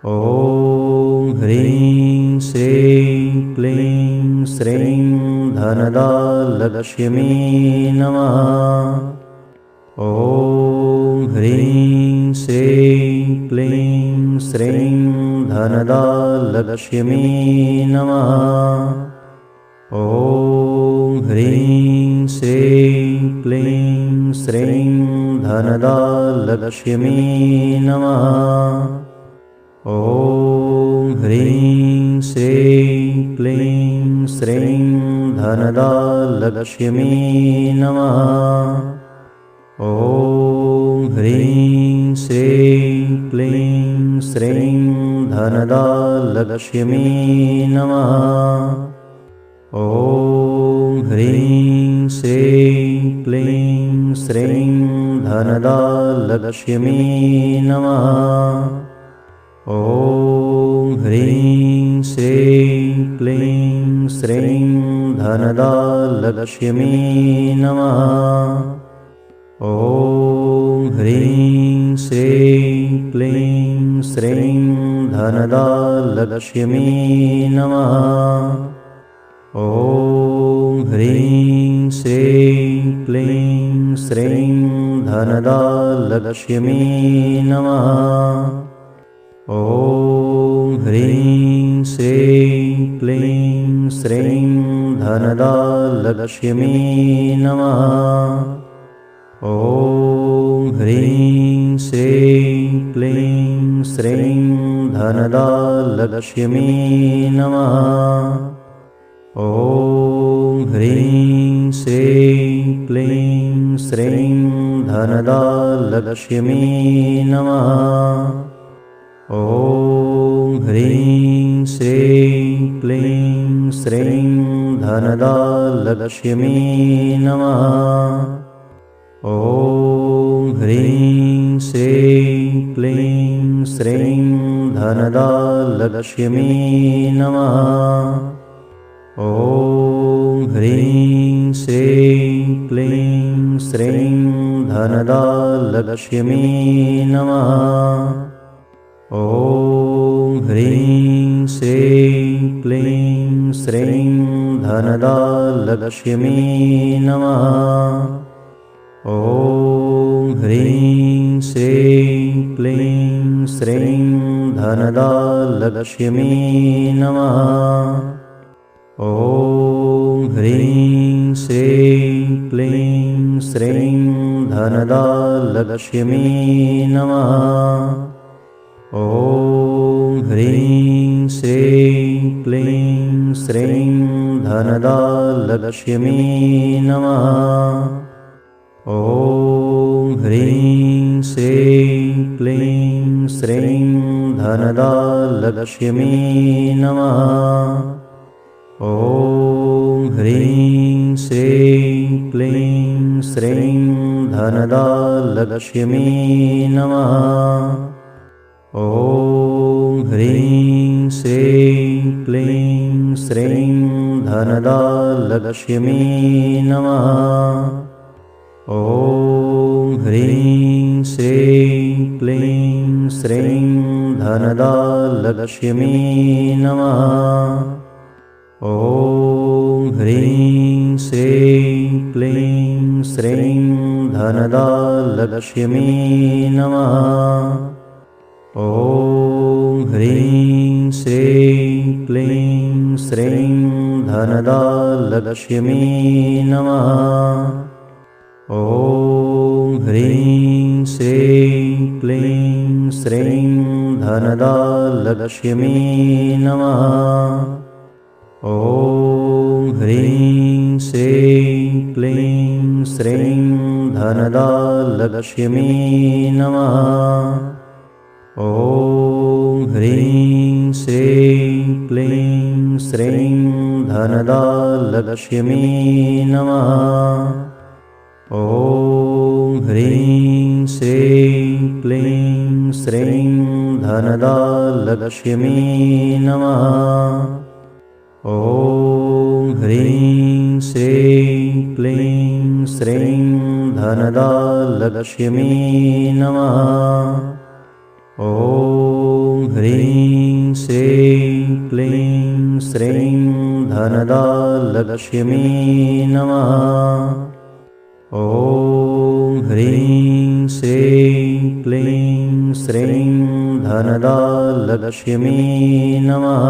ॐ ह्रीं श्रीं क्लीं श्रीं धनदा लक्ष्मी नमः। ॐ ह्रीं श्रीं क्लीं श्रीं धनदा लक्ष्मी नमः। ॐ ह्रीं श्रीं क्लीं श्रीं धनदा लक्ष्मी नमः। ॐ ह्रीं श्रीं क्लीं श्रीं धनदा लक्ष्मी नमः। ॐ ह्रीं श्रीं क्लीं श्रीं धनदा लक्ष्मी नमः। ॐ ह्रीं श्रीं क्लीं श्रीं धनदा लक्ष्मी नमः। ॐ ह्रीं श्रीं क्लीं श्रीं धनदा लक्ष्मी नमः। ॐ ह्रीं श्रीं क्लीं श्रीं धनदा लक्ष्मी नमः। ॐ ह्रीं श्रीं क्लीं श्रीं धनदा लक्ष्मी नमः। ॐ ह्रीं श्रीं क्लीं श्रीं धनदा लक्ष्मी नमः। ॐ ह्रीं श्रीं क्लीं श्रीं धनदा लक्ष्मी नमः। ॐ ह्रीं श्रीं क्लीं श्रीं धनदा लक्ष्मी नमः। ॐ ह्रीं श्रीं क्लीं श्रीं धनदा लक्ष्मी नमः। ॐ ह्रीं श्रीं क्लीं श्रीं धनदा लक्ष्मी नमः। ॐ ह्रीं श्रीं क्लीं श्रीं धनदा लक्ष्मी नमः। ॐ ह्रीं श्रीं क्लीं श्रीं धनदा लक्ष्मी नमः। ॐ ह्रीं श्रीं क्लीं श्रीं धनदा लक्ष्मी नमः। ॐ ह्रीं श्रीं क्लीं श्रीं धनदा लक्ष्मी नमः। ॐ ह्रीं श्रीं क्लीं श्रीं धनदा लक्ष्मी नमः। ॐ ह्रीं श्रीं क्लीं श्रीं धनदा लक्ष्मी नमः। ॐ ह्रीं श्रीं क्लीं श्रीं धनदा लक्ष्मी नमः। ॐ ह्रीं श्रीं क्लीं श्रीं धनदा लक्ष्मी नमः। ॐ ह्रीं श्रीं क्लीं श्रीं धनदा लक्ष्मी नमः। ॐ ह्रीं श्रीं क्लीं श्रीं धनदा लक्ष्मी नमः। ॐ ह्रीं श्रीं क्लीं श्रीं धनदा लक्ष्मी नमः। ॐ ह्रीं श्रीं क्लीं श्रीं धनदा लक्ष्मी नमः। ॐ ह्रीं श्रीं क्लीं श्रीं धनदा लक्ष्मी नमः। ॐ ह्रीं श्रीं क्लीं श्रीं धनदा लक्ष्मी नमः। ॐ ह्रीं श्रीं क्लीं श्रीं धनदा लक्ष्मी नमः। ॐ ह्रीं श्रीं क्लीं श्रीं धनदा लक्ष्मी नमः। ॐ ह्रीं श्रीं क्लीं श्रीं धनदा लक्ष्मी नमः। ॐ ह्रीं श्रीं क्लीं श्रीं धनदा लक्ष्मी नमः।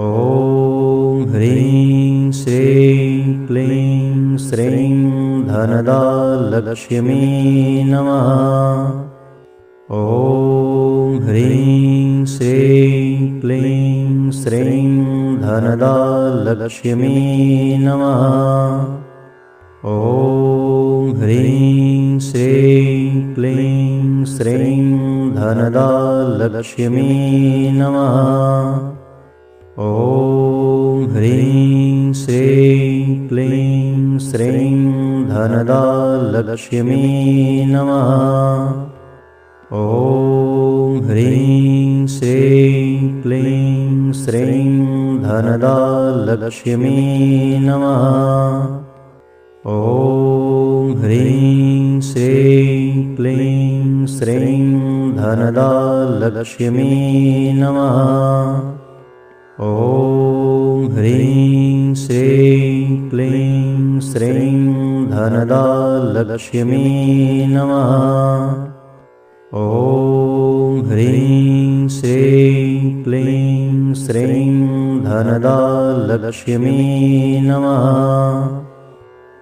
ॐ ह्रीं श्रीं क्लीं श्रीं धनदा लक्ष्मी नमः। ॐ ह्रीं श्रीं क्लीं श्रीं धनदा लक्ष्मी नमः। ॐ ह्रीं श्रीं क्लीं श्रीं धनदा लक्ष्मी नमः। ॐ ह्रीं श्रीं क्लीं श्रीं धनदा लक्ष्मी नमः। ॐ ह्रीं श्रीं क्लीं श्रीं धनदा लक्ष्मी नमः। ॐ ह्रीं श्रीं क्लीं श्रीं धनदा लक्ष्मी नमः। ॐ ह्रीं श्रीं क्लीं श्रीं धनदा लक्ष्मी नमः। ॐ ह्रीं श्रीं क्लीं श्रीं धनदा लक्ष्मी नमः।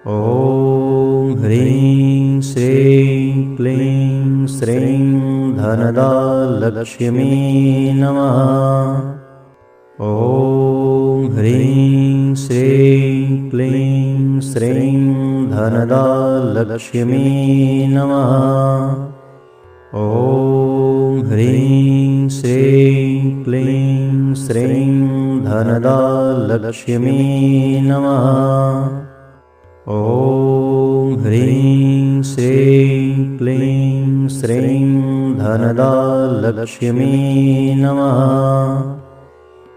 ॐ ह्रीं श्रीं क्लीं श्रीं धनदा लक्ष्मी नमः। ॐ ह्रीं श्रीं क्लीं श्रीं धनदा लक्ष्मी नमः। ॐ ह्रीं श्रीं क्लीं श्रीं धनदा लक्ष्मी नमः। ॐ ह्रीं श्रीं क्लीं श्रीं धनदा लक्ष्मी नमः।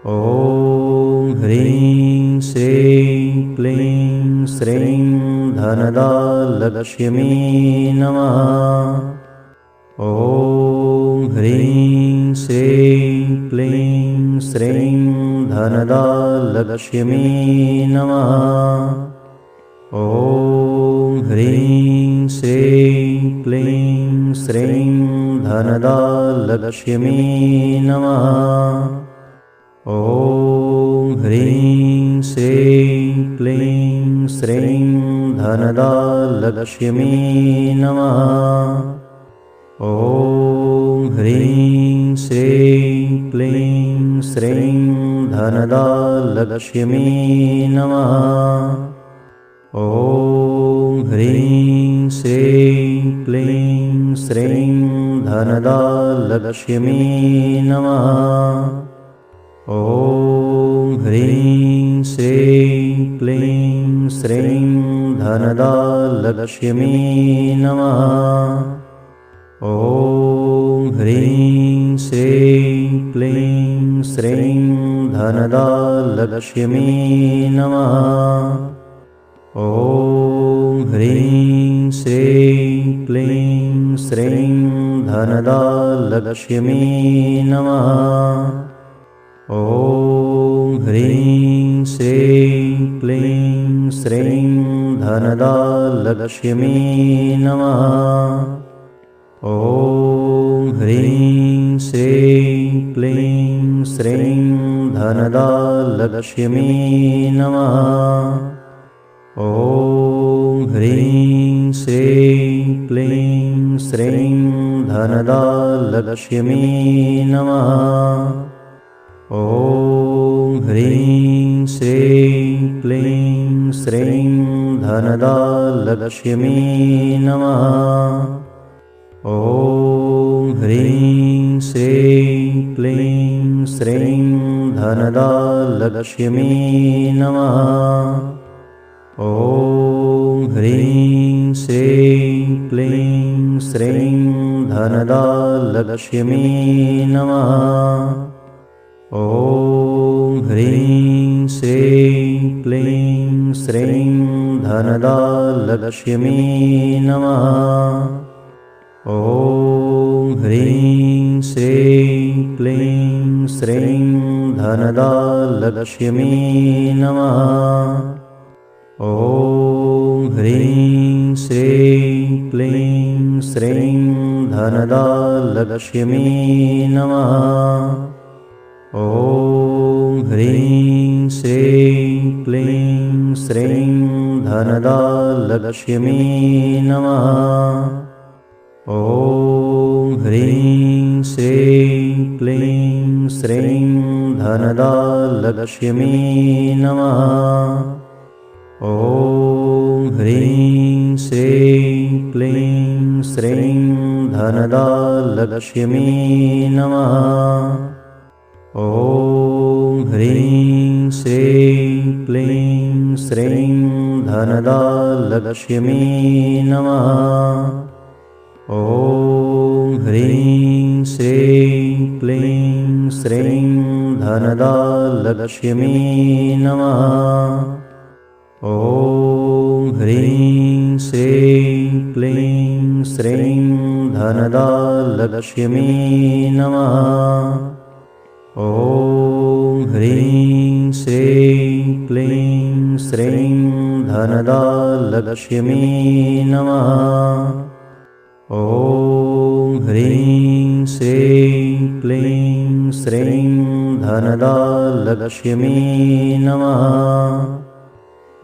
ॐ ह्रीं श्रीं क्लीं श्रीं धनदा लक्ष्मी नमः। ॐ ह्रीं श्रीं क्लीं श्रीं धनदा लक्ष्मी नमः। ॐ ह्रीं श्रीं क्लीं श्रीं धनदा लक्ष्मी नमः। ॐ ह्रीं श्रीं क्लीं श्रीं धनदा लक्ष्मी नमः। ॐ ह्रीं श्रीं क्लीं श्रीं धनदा लक्ष्मी नमः। ॐ ह्रीं श्रीं क्लीं श्रीं धनदा लक्ष्मी नमः। ॐ ह्रीं श्रीं क्लीं श्रीं धनदा लक्ष्मी नमः। ॐ ह्रीं श्रीं क्लीं श्रीं धनदा लक्ष्मी नमः। ॐ ह्रीं श्रीं क्लीं श्रीं धनदा लक्ष्मी नमः। ॐ ह्रीं श्रीं क्लीं श्रीं धनदा लक्ष्मी नमः। ॐ ह्रीं श्रीं क्लीं श्रीं धनदा लक्ष्मी नमः। ॐ ह्रीं श्रीं क्लीं श्रीं धनदा लक्ष्मी नमः। ॐ ह्रीं श्रीं क्लीं श्रीं धनदा लक्ष्मी नमः। ॐ ह्रीं श्रीं क्लीं श्रीं धनदा लक्ष्मी नमः। ॐ ह्रीं श्रीं क्लीं श्रीं धनदा लक्ष्मी नमः। ॐ ह्रीं श्रीं क्लीं श्रीं धनदा लक्ष्मी नमः। ॐ ह्रीं श्रीं क्लीं श्रीं धनदा लक्ष्मी नमः। ॐ ह्रीं श्रीं क्लीं श्रीं धनदा लक्ष्मी नमः। ॐ ह्रीं श्रीं क्लीं श्रीं धनदा लक्ष्मी नमः। ॐ ह्रीं श्रीं क्लीं श्रीं धनदा लक्ष्मी नमः। ॐ ह्रीं श्रीं क्लीं श्रीं धनदा लक्ष्मी नमः। ॐ ह्रीं श्रीं क्लीं श्रीं धनदा लक्ष्मी नमः। ॐ ह्रीं श्रीं क्लीं श्रीं धनदा लक्ष्मी नमः। ॐ ह्रीं श्रीं क्लीं श्रीं धनदा लक्ष्मी नमः। ॐ ह्रीं श्रीं क्लीं श्रीं धनदा लक्ष्मी नमः। ॐ ह्रीं श्रीं क्लीं श्रीं धनदा लक्ष्मी नमः।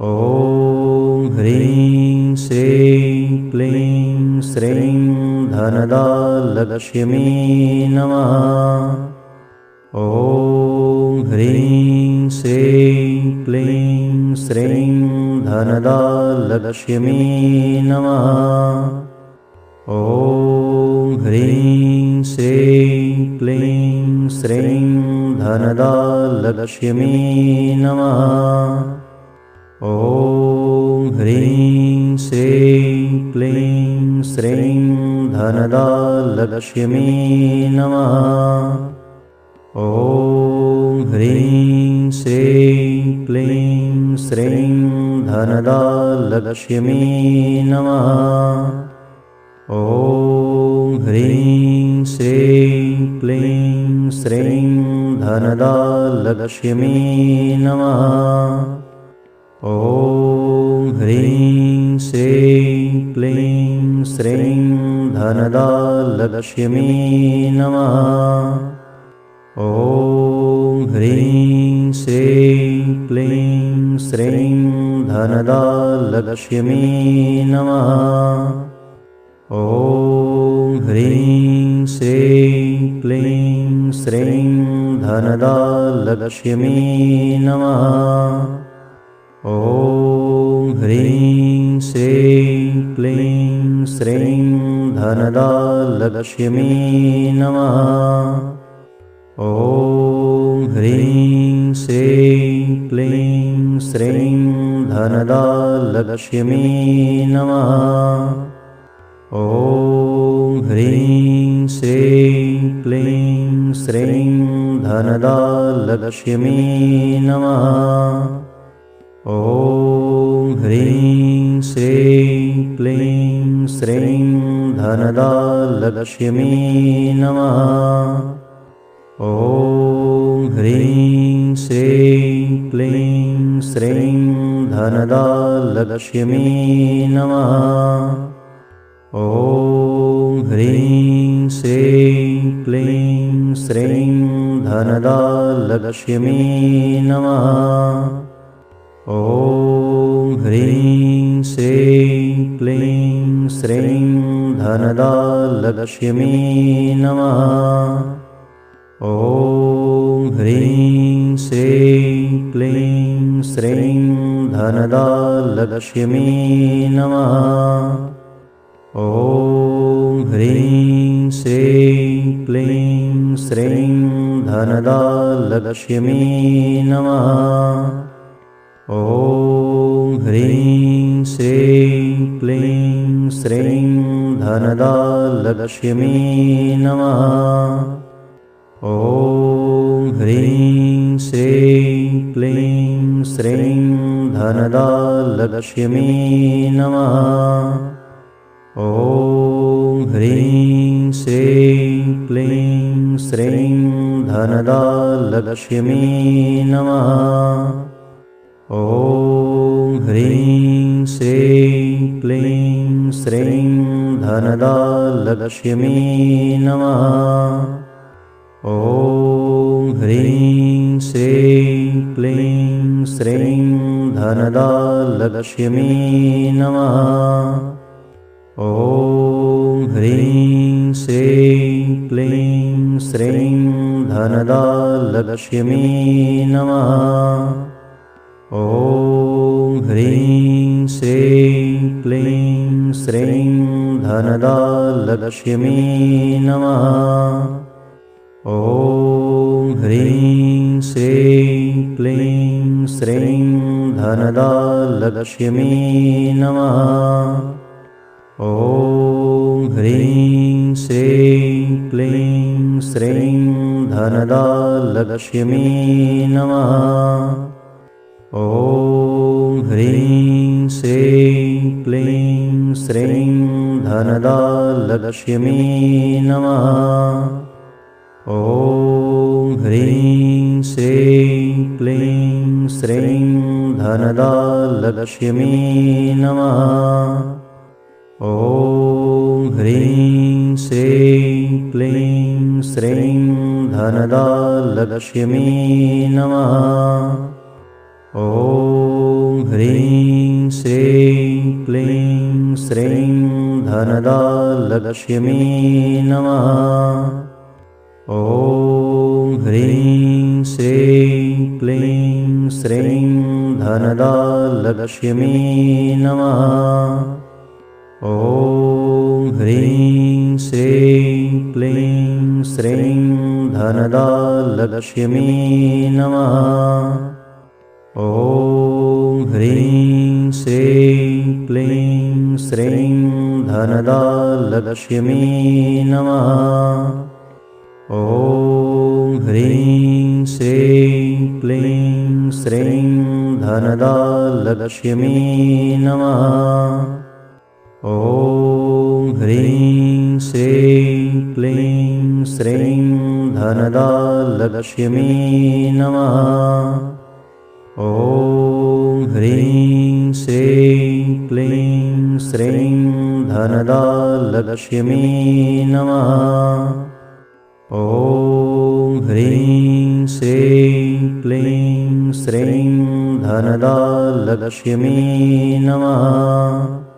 ॐ ह्रीं श्रीं क्लीं श्रीं धनदा लक्ष्मी नमः। ॐ ह्रीं श्रीं क्लीं श्रीं धनदा लक्ष्मी नमः। ॐ ह्रीं श्रीं क्लीं श्रीं धनदा लक्ष्मी नमः। ॐ ह्रीं श्रीं क्लीं श्रीं धनदा लक्ष्मी नमः। ॐ ह्रीं श्रीं क्लीं श्रीं धनदा लक्ष्मी नमः। ॐ ह्रीं श्रीं क्लीं श्रीं धनदा लक्ष्मी नमः। ॐ ह्रीं श्रीं क्लीं श्रीं धनदा लक्ष्मी नमः। ॐ ह्रीं श्रीं क्लीं श्रीं धनदा लक्ष्मी नमः। ॐ ह्रीं श्रीं क्लीं श्रीं धनदा लक्ष्मी नमः। ॐ ह्रीं श्रीं क्लीं श्रीं धनदा लक्ष्मी नमः। ॐ ह्रीं श्रीं क्लीं श्रीं धनदा लक्ष्मी नमः। ॐ ह्रीं श्रीं क्लीं श्रीं धनदा लक्ष्मी नमः। ॐ ह्रीं श्रीं क्लीं श्रीं धनदा लक्ष्मी नमः। ॐ ह्रीं श्रीं क्लीं श्रीं धनदा लक्ष्मी नमः। ॐ ह्रीं श्रीं क्लीं श्रीं धनदा लक्ष्मी नमः। ॐ ह्रीं श्रीं क्लीं श्रीं धनदा लक्ष्मी नमः। ॐ ह्रीं श्रीं क्लीं श्रीं धनदा लक्ष्मी नमः। ॐ ह्रीं श्रीं क्लीं श्रीं धनदा लक्ष्मी नमः। ॐ ह्रीं श्रीं क्लीं श्रीं धनदा लक्ष्मी नमः। ॐ ह्रीं श्रीं क्लीं श्रीं धनदा लक्ष्मी नमः। ॐ ह्रीं श्रीं क्लीं श्रीं धनदा लक्ष्मी नमः। ॐ ह्रीं श्रीं क्लीं श्रीं धनदा लक्ष्मी नमः। ॐ ह्रीं श्रीं क्लीं श्रीं धनदा लक्ष्मी नमः। ॐ ह्रीं श्रीं क्लीं श्रीं धनदा लक्ष्मी नमः। ॐ ह्रीं श्रीं क्लीं श्रीं धनदा लक्ष्मी नमः। ॐ ह्रीं श्रीं क्लीं श्रीं धनदा लक्ष्मी नमः। ॐ ह्रीं श्रीं क्लीं श्रीं धनदा लक्ष्मी नमः। ॐ ह्रीं श्रीं क्लीं श्रीं धनदा लक्ष्मी नमः। ॐ ह्रीं श्रीं क्लीं श्रीं धनदा लक्ष्मी नमः। ॐ ह्रीं श्रीं क्लीं श्रीं धनदा लक्ष्मी नमः। ॐ ह्रीं श्रीं क्लीं श्रीं धनदा लक्ष्मी नमः। ॐ ह्रीं श्रीं क्लीं श्रीं धनदा लक्ष्मी नमः। ॐ ह्रीं श्रीं क्लीं श्रीं धनदा लक्ष्मी नमः। ॐ ह्रीं श्रीं क्लीं श्रीं धनदा लक्ष्मी नमः। ॐ ह्रीं श्रीं क्लीं श्रीं धनदा लक्ष्मी नमः। ॐ ह्रीं श्रीं क्लीं श्रीं धनदा लक्ष्मी नमः। ॐ ह्रीं श्रीं क्लीं श्रीं धनदा लक्ष्मी नमः। ॐ ह्रीं श्रीं क्लीं श्रीं धनदा लक्ष्मी नमः।